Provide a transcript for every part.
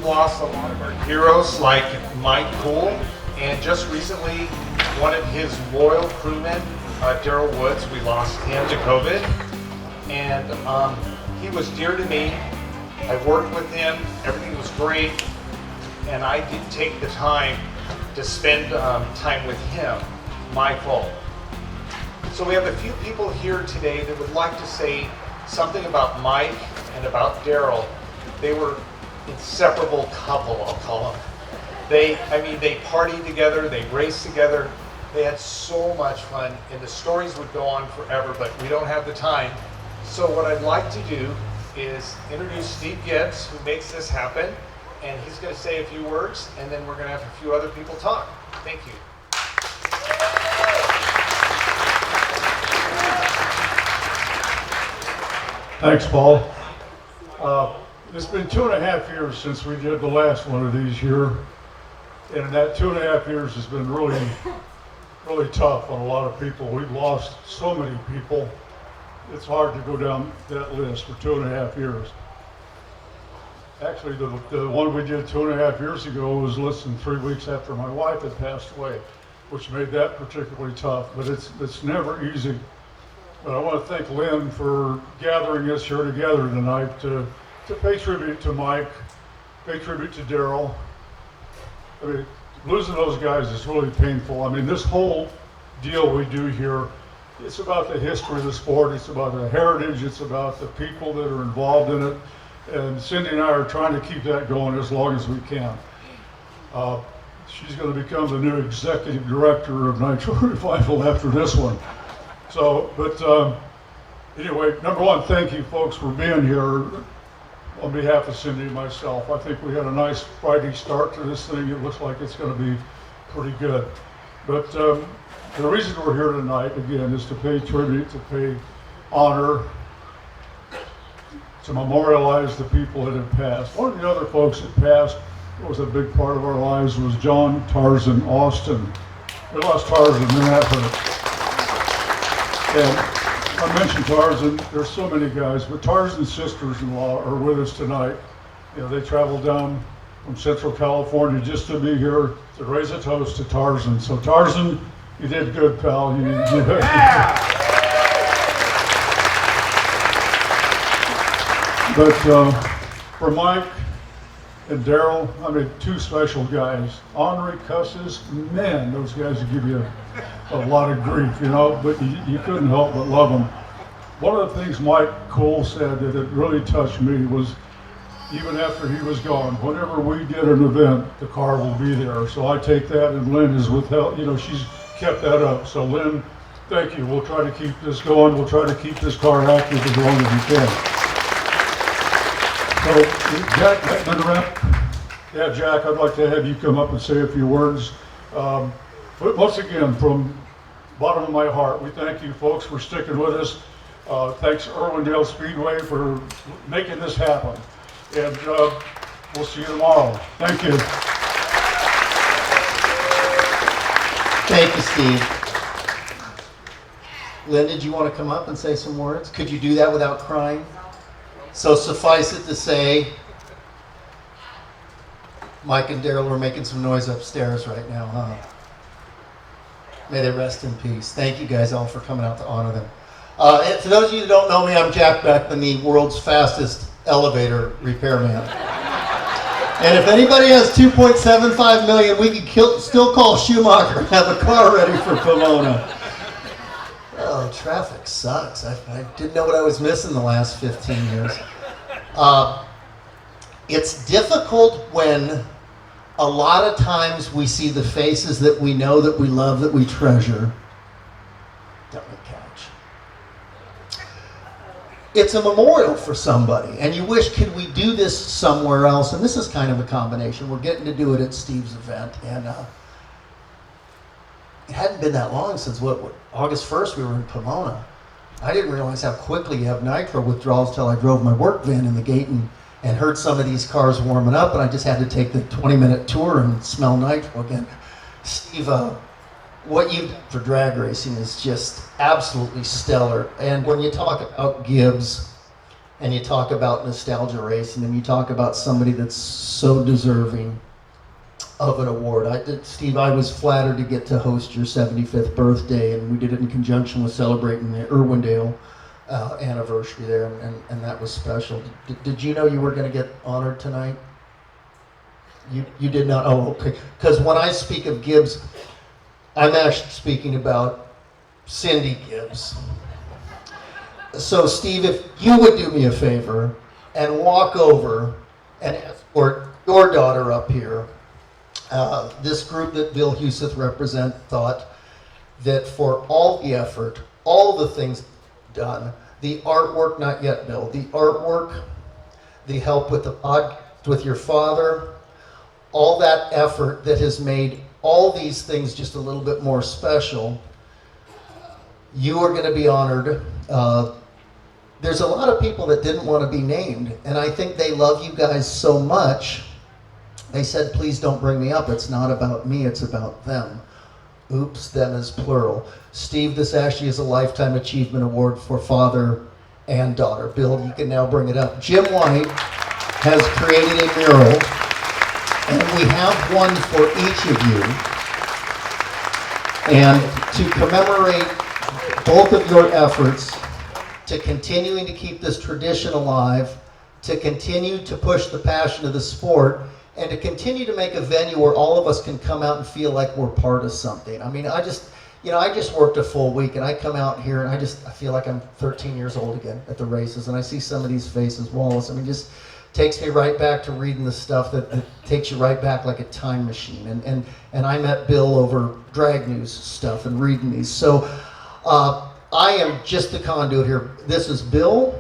lost a lot of our heroes like Mike Kuhls, and just recently one of his loyal crewmen, Daryl, we lost him to COVID, and he was dear to me. I worked with him, everything was great, and I did take the time to spend time with him. My fault. So we have a few people here today that would like to say something about Mike and about Daryl. They were inseparable couple, I'll call them. They partied together, they raced together, they had so much fun, and the stories would go on forever, but we don't have the time. So what I'd like to do is introduce Steve Gibbs, who makes this happen, and he's going to say a few words, and then we're going to have a few other people talk. Thank you. Thanks, Paul. It's been 2.5 years since we did the last one of these here, and in that 2.5 years has been really, really tough on a lot of people. We've lost so many people. It's hard to go down that list for 2.5 years. Actually, the one we did 2.5 years ago was less than 3 weeks after my wife had passed away, which made that particularly tough, but it's never easy. But I want to thank Lynn for gathering us here together tonight to pay tribute to Mike, pay tribute to Daryl. I mean, losing those guys is really painful. I mean, this whole deal we do here, it's about the history of the sport, it's about the heritage, it's about the people that are involved in it, and Cindy and I are trying to keep that going as long as we can. She's going to become the new executive director of Nitro Revival after this one. So, but anyway, number one, thank you folks for being here on behalf of Cindy and myself. I think we had a nice Friday start to this thing. It looks like it's going to be pretty good. But the reason we're here tonight, again, is to pay tribute, to pay honor, to memorialize the people that have passed. One of the other folks that passed, that was a big part of our lives, was John Tarzan Austin. We lost Tarzan, and that hurt. And I mentioned Tarzan, there's so many guys, but Tarzan's sisters-in-law are with us tonight. You know, they traveled down from Central California just to be here to raise a toast to Tarzan. So Tarzan, you did good, pal. But for Mike and Daryl, I mean, two special guys. Henri Cusses, man, those guys would give you a lot of grief, you know, but you couldn't help but love them. One of the things Mike Kuhls said that it really touched me was, even after he was gone, whenever we did an event, the car will be there. So I take that, and Lynn is withheld, you know, she's kept that up. So Lynn, thank you. We'll try to keep this going. We'll try to keep this car active as long as we can. So, Jack, that been a wrap? Yeah, Jack, I'd like to have you come up and say a few words. But once again, from the bottom of my heart, we thank you folks for sticking with us. Thanks Irwindale Speedway for making this happen. And we'll see you tomorrow. Thank you. Thank you, Steve. Lynn, did you want to come up and say some words? Could you do that without crying? So suffice it to say, Mike and Daryl are making some noise upstairs right now, huh? May they rest in peace. Thank you guys all for coming out to honor them. And for those of you that don't know me, I'm Jack Beckman, the world's fastest elevator repairman. And if anybody has 2.75 million, we can still call Schumacher and have a car ready for Pomona. Oh, traffic sucks. I didn't know what I was missing the last 15 years. It's difficult when a lot of times we see the faces that we know, that we love, that we treasure. Don't we catch? It's a memorial for somebody, and you wish, could we do this somewhere else? And this is kind of a combination. We're getting to do it at Steve's event, and it hadn't been that long since August 1st we were in Pomona. I didn't realize how quickly you have nitro withdrawals till I drove my work van in the gate and heard some of these cars warming up, and I just had to take the 20-minute tour and smell nitro again. Steve, what you've done for drag racing is just absolutely stellar. And when you talk about Gibbs, and you talk about nostalgia racing, and you talk about somebody that's so deserving of an award. Steve, I was flattered to get to host your 75th birthday, and we did it in conjunction with celebrating the Irwindale anniversary there, and that was special. Did you know you were going to get honored tonight? You did not? Oh, okay. Because when I speak of Gibbs, I'm actually speaking about Cindy Gibbs. So, Steve, if you would do me a favor and walk over and escort your daughter up here. This group that Bill Huseth represents thought that for all the effort, all the things done, the artwork, not yet, Bill, the artwork, the help with the podcast with your father, all that effort that has made all these things just a little bit more special, you are going to be honored. There's a lot of people that didn't want to be named, and I think they love you guys so much, they said, please don't bring me up. It's not about me, it's about them. Oops, them is plural. Steve, this actually is a Lifetime Achievement Award for father and daughter. Bill, you can now bring it up. Jim White has created a mural, and we have one for each of you. And to commemorate both of your efforts to continuing to keep this tradition alive, to continue to push the passion of the sport, and to continue to make a venue where all of us can come out and feel like we're part of something. I mean, I just worked a full week, and I come out here and I feel like I'm 13 years old again at the races, and I see some of these faces, Wallace. I mean, just takes me right back to reading the stuff that takes you right back like a time machine. And I met Bill over drag news stuff and reading these. So I am just the conduit here. This is Bill.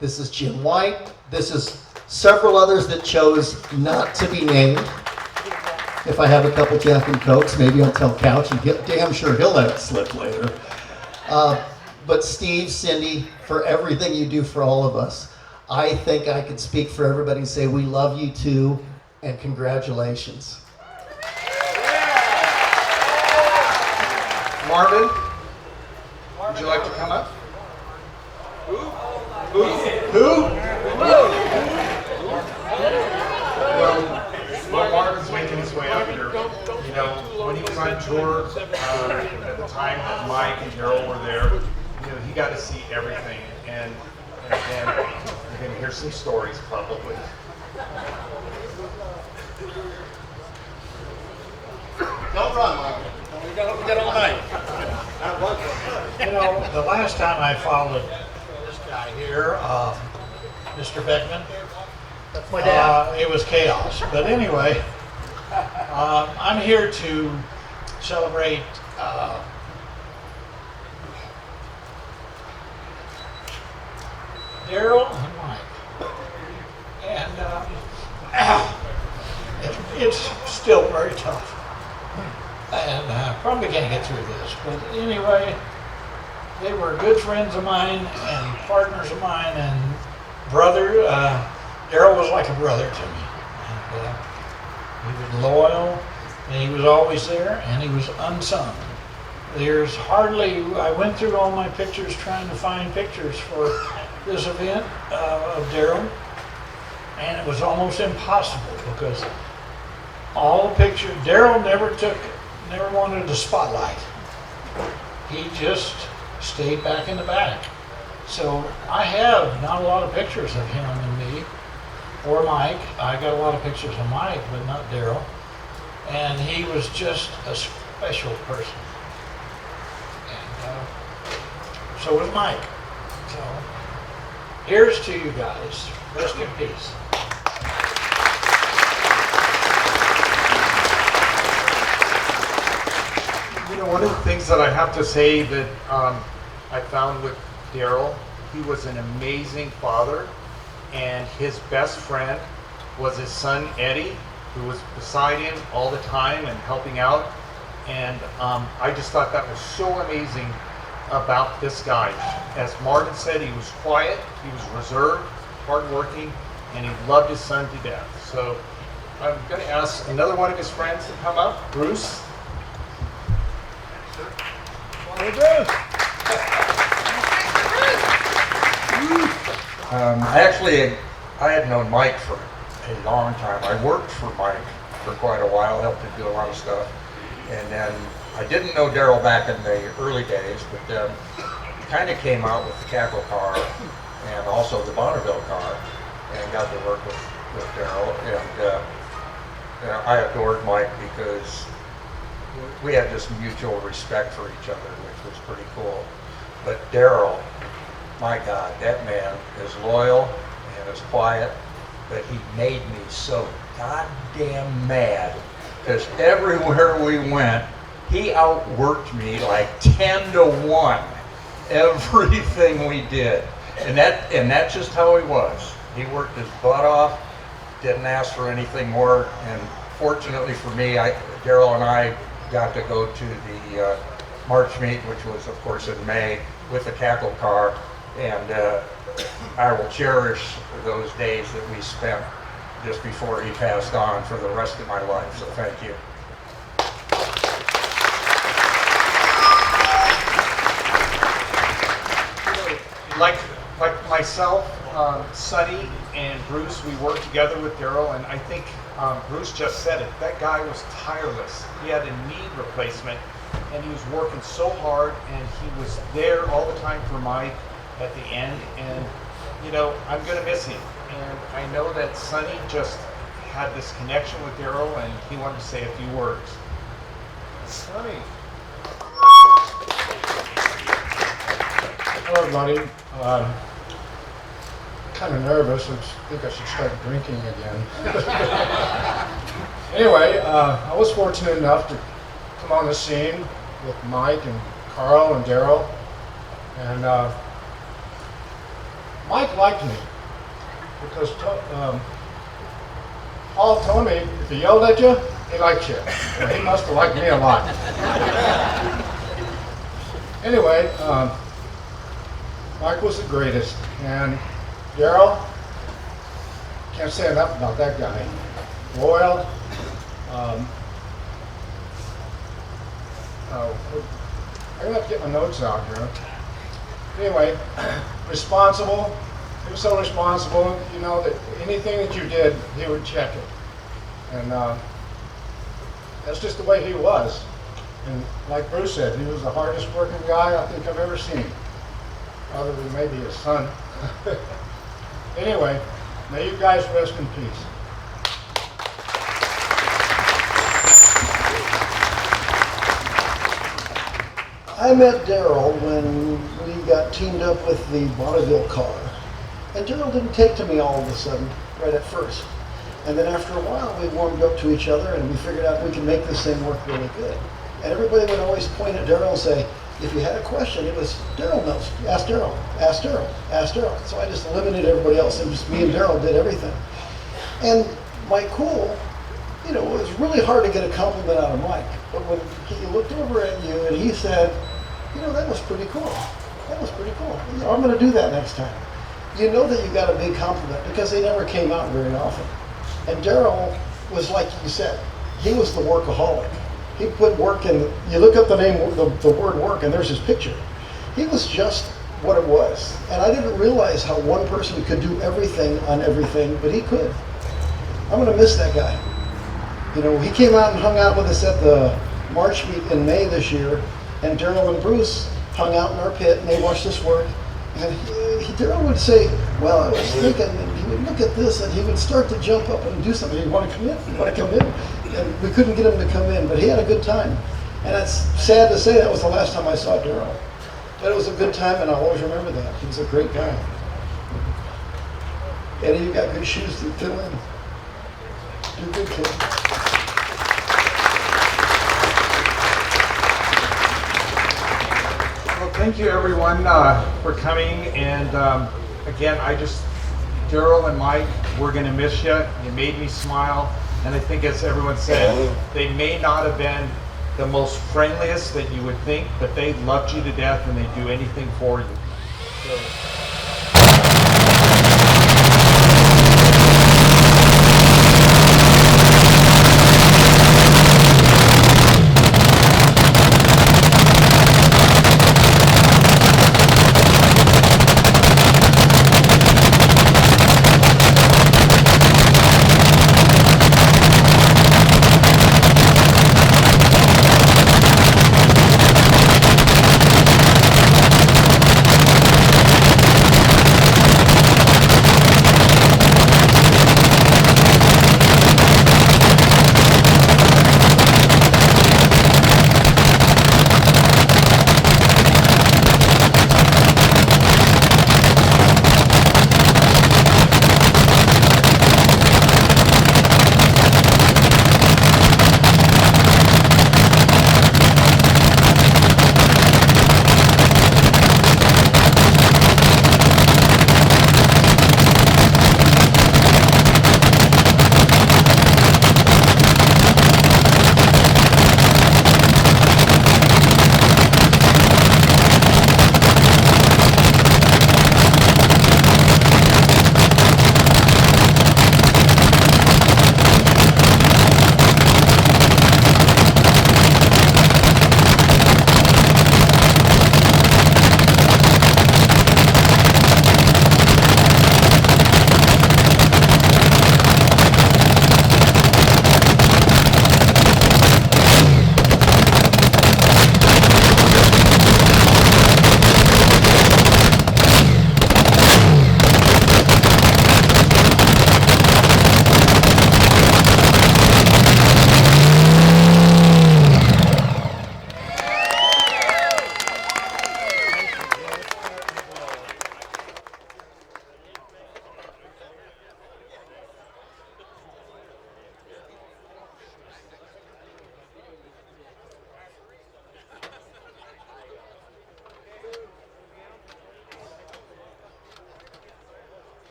This is Jim White. This is several others that chose not to be named. If I have a couple Jack and Cokes, maybe I'll tell Couch, and damn sure he'll let it slip later. But Steve, Cindy, for everything you do for all of us, I think I could speak for everybody and say we love you too, and congratulations. Marvin, would you like to come up? Who? Well, Marvin's making his way up here. You know, when he was on tour, at the time that Mike and Daryl were there, you know, he got to see everything. And you're going to hear some stories probably. Don't run, Marvin. We got all night. You know, the last time I followed this guy here, Mr. Beckman, That's my dad. it was chaos. But anyway, I'm here to celebrate Daryl and Mike. And it's still very tough. And probably can't get through this. But anyway, they were good friends of mine and partners of mine and brother. Daryl was like a brother to me. And, he was loyal, and he was always there, and he was unsung. There's hardly, I went through all my pictures trying to find pictures for this event of Daryl, and it was almost impossible because all the pictures, Daryl never wanted the spotlight. He just stayed back in the back. So I have not a lot of pictures of him and me, or Mike. I got a lot of pictures of Mike, but not Daryl. And he was just a special person. And so was Mike. So here's to you guys. Rest in peace. You know, one of the things that I have to say that I found with Daryl, he was an amazing father, and his best friend was his son Eddie, who was beside him all the time and helping out. And I just thought that was so amazing about this guy. As Martin said, he was quiet, he was reserved, hardworking, and he loved his son to death. So I'm going to ask another one of his friends to come up, Bruce. I had known Mike for a long time. I worked for Mike for quite a while, helped him do a lot of stuff. And then I didn't know Daryl back in the early days, but then he kind of came out with the Cackle car and also the Bonneville car and got to work with Daryl. And I adored Mike because we had this mutual respect for each other, which was pretty cool. But Daryl, my God, that man is loyal and is quiet, but he made me so goddamn mad because everywhere we went, he outworked me like 10 to 1, everything we did. And that's just how he was. He worked his butt off, didn't ask for anything more, and fortunately for me, Daryl and I got to go to the March meet, which was of course in May, with the Cackle car, and I will cherish those days that we spent just before he passed on for the rest of my life, so thank you. Like myself, Sonny, and Bruce, we worked together with Daryl, and I think Bruce just said it. That guy was tireless. He had a knee replacement, and he was working so hard, and he was there all the time for Mike at the end. And you know, I'm gonna miss him. And I know that Sonny just had this connection with Daryl, and he wanted to say a few words. Sonny. Hello, everybody. Kind of nervous. I think I should start drinking again. Anyway, I was fortunate enough to come on the scene with Mike and Carl and Daryl. And Mike liked me because Paul told me if he yelled at you, he liked you. Well, he must have liked me a lot. Anyway, Mike was the greatest, and Daryl, can't say enough about that guy. Loyal, I'm gonna have to get my notes out here. Anyway, responsible. He was so responsible, you know, that anything that you did, he would check it. And that's just the way he was. And like Bruce said, he was the hardest working guy I think I've ever seen. Other than maybe his son. Anyway, may you guys rest in peace. I met Daryl when we got teamed up with the Bonneville car. And Daryl didn't take to me all of a sudden, right at first. And then after a while, we warmed up to each other and we figured out we could make this thing work really good. And everybody would always point at Daryl and say, if you had a question, it was, Daryl knows. Ask Daryl, ask Daryl, ask Daryl. So I just eliminated everybody else and just me and Daryl did everything. And Mike Kuhl, you know, it was really hard to get a compliment out of Mike. But when he looked over at you and he said, you know, that was pretty cool. That was pretty cool. You know, I'm going to do that next time. You know that you got a big compliment because they never came out very often. And Daryl was like you said, he was the workaholic. He put work in. You look up the name, the word work, and there's his picture. He was just what it was. And I didn't realize how one person could do everything on everything, but he could. I'm going to miss that guy. You know, he came out and hung out with us at the March meet in May this year, and Daryl and Bruce hung out in our pit, and they watched us work. And Daryl would say, well, I was thinking, and he would look at this, and he would start to jump up and do something. He'd want to come in, he'd want to come in. And we couldn't get him to come in, but he had a good time. And it's sad to say that was the last time I saw Daryl. But it was a good time, and I'll always remember that. He was a great guy. Eddie, you got good shoes to fill in. Do good, kid. Well, thank you everyone for coming, and again, Daryl and Mike, we're going to miss you. You made me smile, and I think as everyone said, they may not have been the most friendliest that you would think, but they loved you to death and they do anything for you. So,